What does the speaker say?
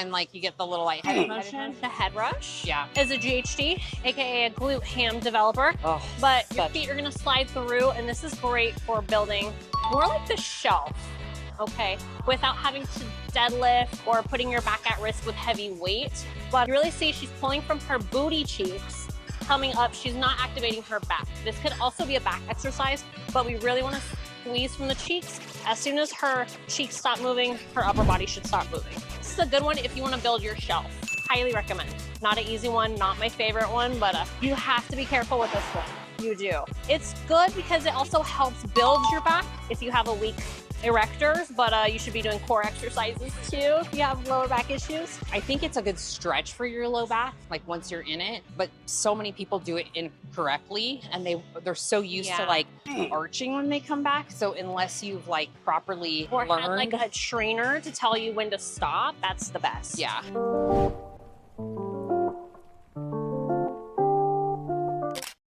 when like you get the little like head motion. The head rush. Yeah. Is a GHD, aka a glute ham developer. Oh, but your feet are gonna slide through, and this is great for building more like the shelf, okay? Without having to deadlift or putting your back at risk with heavy weight. But you really see she's pulling from her booty cheeks, coming up. She's not activating her back. This could also be a back exercise, but we really wanna squeeze from the cheeks. As soon as her cheeks stop moving, her upper body should stop moving. This is a good one if you wanna build your shelf. Highly recommend. Not an easy one, not my favorite one, but you have to be careful with this one. You do. It's good because it also helps build your back if you have a weak erectors, but you should be doing core exercises too if you have lower back issues. I think it's a good stretch for your low back, like once you're in it, but so many people do it incorrectly and they're so used to like arching when they come back. So unless you've like properly or learned, had like a trainer to tell you when to stop, that's the best. Yeah.